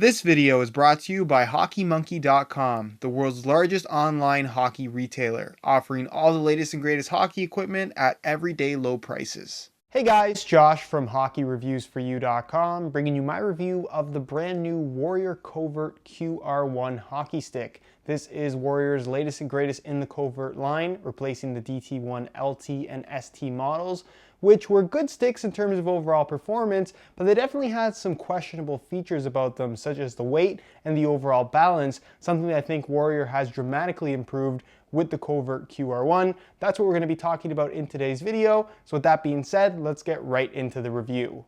This video is brought to you by HockeyMonkey.com, the world's largest online hockey retailer, offering all the latest and greatest hockey equipment at everyday low prices. Hey guys, Josh from HockeyReviewsForYou.com, bringing you my review of the brand new Warrior Covert QR1 hockey stick. This is Warrior's latest and greatest in the Covert line, replacing the DT1 LT and ST models, which were good sticks in terms of overall performance, but they definitely had some questionable features about them, such as the weight and the overall balance, something that I think Warrior has dramatically improved with the Covert QR1. That's what we're going to be talking about in today's video. So with that being said, let's get right into the review.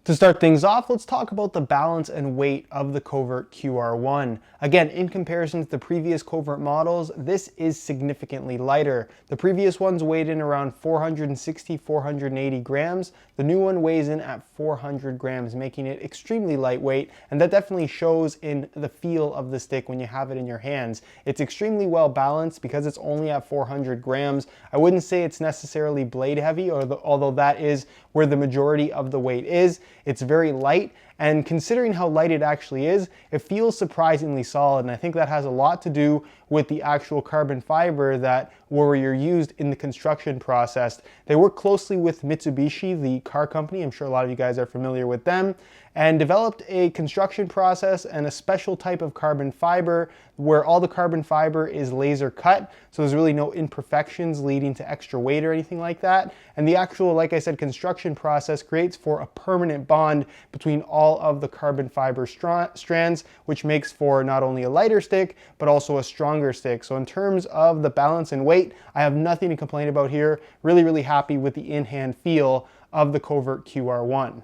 To start things off, let's talk about the balance and weight of the Covert QR1. Again, in comparison to the previous Covert models, this is significantly lighter. The previous ones weighed in around 460, 480 grams. The new one weighs in at 400 grams, making it extremely lightweight, and that definitely shows in the feel of the stick when you have it in your hands. It's extremely well balanced because it's only at 400 grams. I wouldn't say it's necessarily blade heavy, although that is where the majority of the weight is. It's very light, and considering how light it actually is, it feels surprisingly solid, and I think that has a lot to do with the actual carbon fiber that Warrior used in the construction process. They work closely with Mitsubishi, the car company. I'm sure a lot of you guys are familiar with them, and developed a construction process and a special type of carbon fiber where all the carbon fiber is laser cut, so there's really no imperfections leading to extra weight or anything like that. And the actual, like I said, construction process creates for a permanent bond between all of the carbon fiber strands, which makes for not only a lighter stick, but also a stronger stick. So in terms of the balance and weight, I have nothing to complain about here. Really happy with the in-hand feel of the Covert QR1.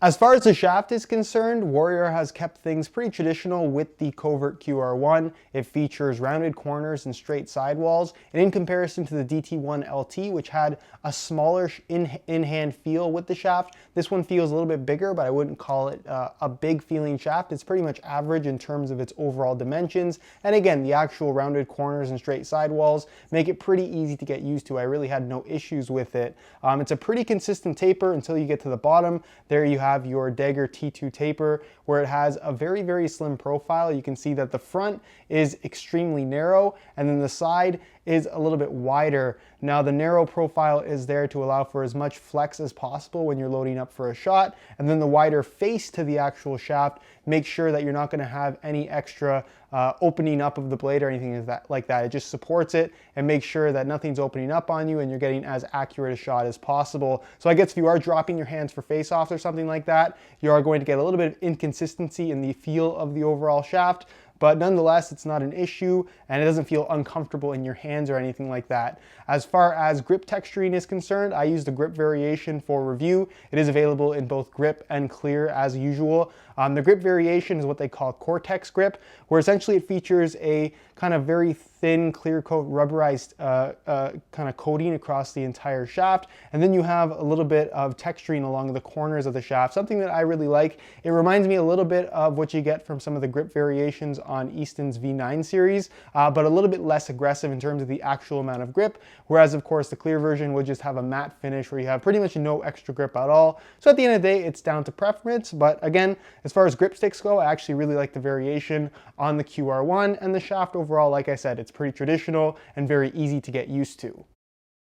As far as the shaft is concerned, Warrior has kept things pretty traditional with the Covert QR1. It features rounded corners and straight sidewalls, and in comparison to the DT1 LT, which had a smaller in-hand feel with the shaft, this one feels a little bit bigger, but I wouldn't call it a big feeling shaft. It's pretty much average in terms of its overall dimensions, and again, the actual rounded corners and straight sidewalls make it pretty easy to get used to. I really had no issues with it. It's a pretty consistent taper until you get to the bottom. There you have your Dagger T2 taper, where it has a very slim profile. You can see that the front is extremely narrow, and then the side is a little bit wider. Now the narrow profile is there to allow for as much flex as possible when you're loading up for a shot, and then the wider face to the actual shaft makes sure that you're not going to have any extra opening up of the blade or anything like that. It just supports it and makes sure that nothing's opening up on you and you're getting as accurate a shot as possible. So I guess if you are dropping your hands for face-offs or something like that, you are going to get a little bit of inconsistency in the feel of the overall shaft, but nonetheless, it's not an issue and it doesn't feel uncomfortable in your hands or anything like that. As far as grip texturing is concerned, I used the grip variation for review. It is available in both grip and clear as usual. The grip variation is what they call Cortex grip, where essentially it features a kind of very thin clear coat rubberized kind of coating across the entire shaft, and then you have a little bit of texturing along the corners of the shaft, something that I really like. It reminds me a little bit of what you get from some of the grip variations on Easton's V9 series, but a little bit less aggressive in terms of the actual amount of grip, whereas of course the clear version would just have a matte finish where you have pretty much no extra grip at all. So at the end of the day, it's down to preference, but again, as far as grip sticks go, I actually really like the variation on the QR1, and the shaft overall, like I said, it's pretty traditional and very easy to get used to.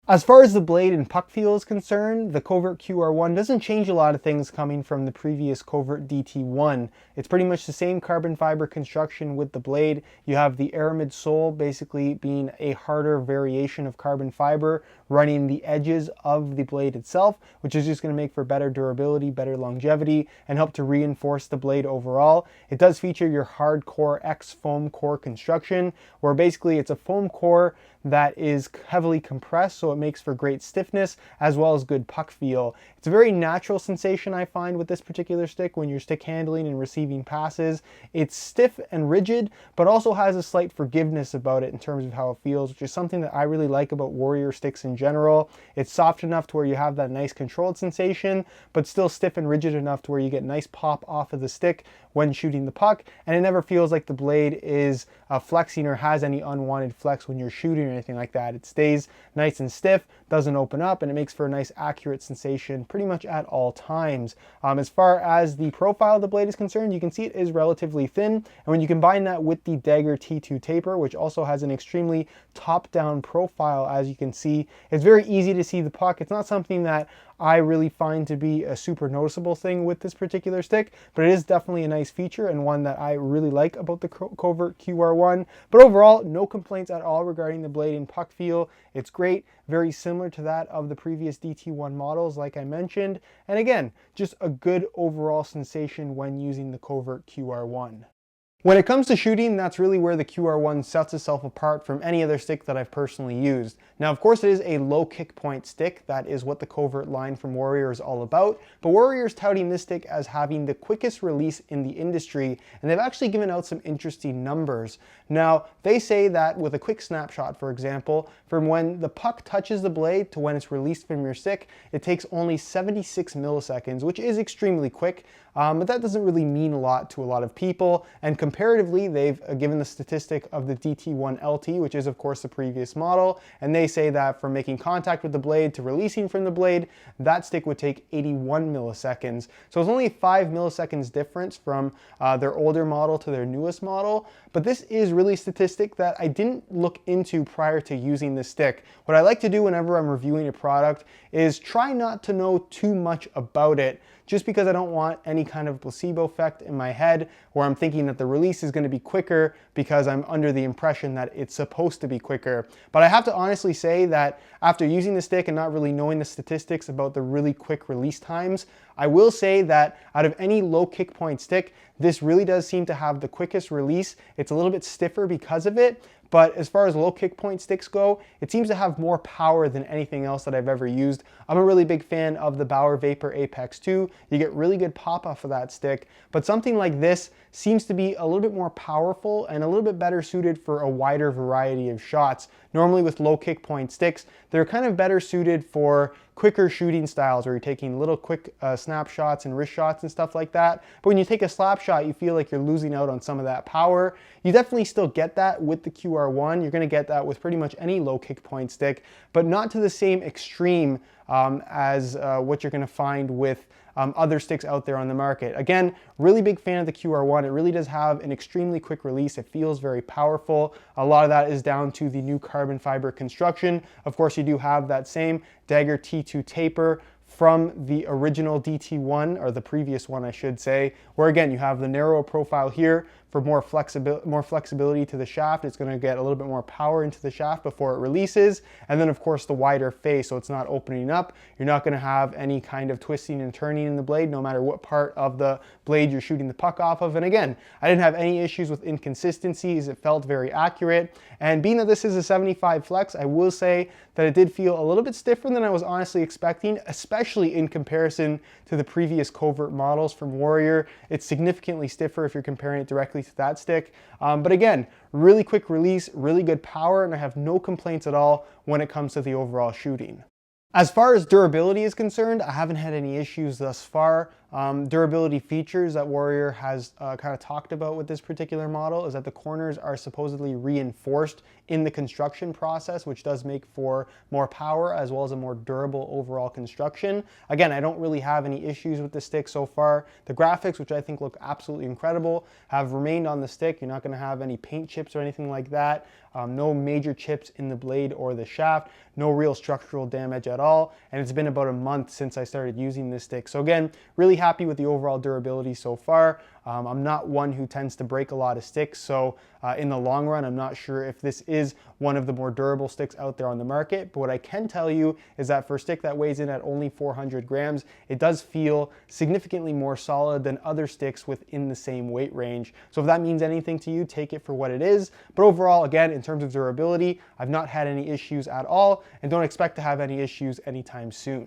As far as the blade and puck feel is concerned, the Covert QR1 doesn't change a lot of things coming from the previous Covert DT1. It's pretty much the same carbon fiber construction with the blade. You have the aramid sole basically being a harder variation of carbon fiber running the edges of the blade itself, which is just going to make for better durability, better longevity, and help to reinforce the blade overall. It does feature your hardcore X foam core construction, where basically it's a foam core that is heavily compressed, so it makes for great stiffness as well as good puck feel. It's a very natural sensation I find with this particular stick when you're stick handling and receiving passes. It's stiff and rigid, but also has a slight forgiveness about it in terms of how it feels, which is something that I really like about Warrior sticks in general. It's soft enough to where you have that nice controlled sensation, but still stiff and rigid enough to where you get nice pop off of the stick when shooting the puck, and it never feels like the blade is flexing or has any unwanted flex when you're shooting or anything like that. It stays nice and stiff, doesn't open up, and it makes for a nice accurate sensation pretty much at all times. As far as the profile of the blade is concerned, you can see it is relatively thin, and when you combine that with the Dagger T2 taper, which also has an extremely top-down profile, as you can see, it's very easy to see the puck. It's not something that I really find to be a super noticeable thing with this particular stick, but it is definitely a nice feature and one that I really like about the Covert QR1. But overall, no complaints at all regarding the blade and puck feel. It's great, very similar to that of the previous DT1 models like I mentioned, and again, just a good overall sensation when using the Covert QR1. When it comes to shooting, that's really where the QR1 sets itself apart from any other stick that I've personally used. Now, of course, it is a low kick point stick. That is what the Covert line from Warrior is all about. But Warrior is touting this stick as having the quickest release in the industry, and they've actually given out some interesting numbers. Now, they say that with a quick snapshot, for example, from when the puck touches the blade to when it's released from your stick, it takes only 76 milliseconds, which is extremely quick. But that doesn't really mean a lot to a lot of people, and comparatively, they've given the statistic of the DT1 LT, which is of course the previous model, and they say that from making contact with the blade to releasing from the blade, that stick would take 81 milliseconds. So it's only 5 milliseconds difference from their older model to their newest model, but this is really a statistic that I didn't look into prior to using this stick. What I like to do whenever I'm reviewing a product is try not to know too much about it, just because I don't want any kind of placebo effect in my head where I'm thinking that the release is going to be quicker because I'm under the impression that it's supposed to be quicker. But I have to honestly say that after using the stick and not really knowing the statistics about the really quick release times, I will say that out of any low kick point stick, this really does seem to have the quickest release. It's a little bit stiffer because of it, but as far as low kick point sticks go, it seems to have more power than anything else that I've ever used. I'm a really big fan of the Bauer Vapor Apex 2. You get really good pop off of that stick, but something like this seems to be a little bit more powerful and a little bit better suited for a wider variety of shots. Normally with low kick point sticks, they're kind of better suited for quicker shooting styles where you're taking little quick snapshots and wrist shots and stuff like that. But when you take a slap shot, you feel like you're losing out on some of that power. You definitely still get that with the QR1. You're gonna get that with pretty much any low kick point stick, but not to the same extreme as what you're gonna find with other sticks out there on the market. Again, really big fan of the QR1. It really does have an extremely quick release. It feels very powerful. A lot of that is down to the new carbon fiber construction. Of course, you do have that same Dagger T2 taper from the original DT1, or the previous one I should say, where again you have the narrower profile here for more flexibility to the shaft. It's going to get a little bit more power into the shaft before it releases, and then of course the wider face, so it's not opening up. You're not going to have any kind of twisting and turning in the blade no matter what part of the blade you're shooting the puck off of. And again, I didn't have any issues with inconsistencies. It felt very accurate, and being that this is a 75 flex, I will say that it did feel a little bit stiffer than I was honestly expecting, especially in comparison to the previous Covert models from Warrior. It's significantly stiffer if you're comparing it directly to that stick. But again, really quick release, really good power, and I have no complaints at all when it comes to the overall shooting. As far as durability is concerned, I haven't had any issues thus far. Durability features that Warrior has kind of talked about with this particular model is that the corners are supposedly reinforced in the construction process, which does make for more power as well as a more durable overall construction. Again, I don't really have any issues with the stick so far. The graphics, which I think look absolutely incredible, have remained on the stick. You're not going to have any paint chips or anything like that. No major chips in the blade or the shaft, no real structural damage at all, and it's been about a month since I started using this stick. So again, really happy with the overall durability so far. I'm not one who tends to break a lot of sticks, so in the long run, I'm not sure if this is one of the more durable sticks out there on the market, but what I can tell you is that for a stick that weighs in at only 400 grams, it does feel significantly more solid than other sticks within the same weight range. So if that means anything to you, take it for what it is. But overall, again, in terms of durability, I've not had any issues at all and don't expect to have any issues anytime soon.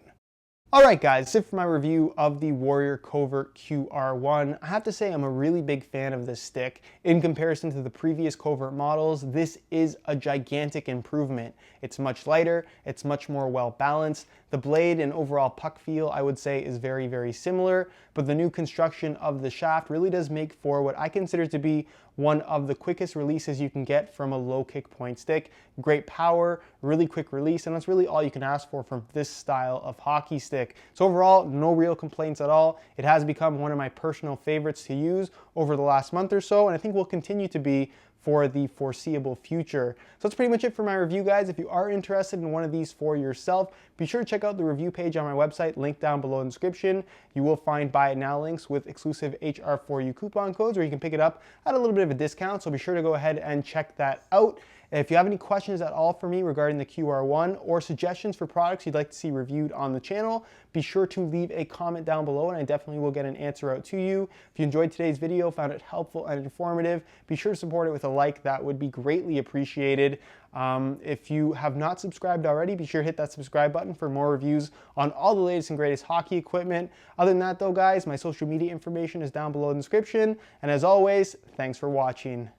Alright guys, that's it for my review of the Warrior Covert QR1. I have to say I'm a really big fan of this stick. In comparison to the previous Covert models, this is a gigantic improvement. It's much lighter, it's much more well balanced. The blade and overall puck feel, I would say, is very, very similar, but the new construction of the shaft really does make for what I consider to be one of the quickest releases you can get from a low kick point stick. Great power, really quick release, and that's really all you can ask for from this style of hockey stick. So overall, no real complaints at all. It has become one of my personal favorites to use over the last month or so, and I think will continue to be for the foreseeable future. So that's pretty much it for my review, guys. If you are interested in one of these for yourself, be sure to check out the review page on my website, linked down below in the description. You will find buy it now links with exclusive HR4U coupon codes where you can pick it up at a little bit of a discount, so be sure to go ahead and check that out. If you have any questions at all for me regarding the QR1 or suggestions for products you'd like to see reviewed on the channel, be sure to leave a comment down below and I definitely will get an answer out to you. If you enjoyed today's video, found it helpful and informative, be sure to support it with a like. That would be greatly appreciated. If you have not subscribed already, be sure to hit that subscribe button for more reviews on all the latest and greatest hockey equipment. Other than that though, guys, my social media information is down below in the description. And as always, thanks for watching.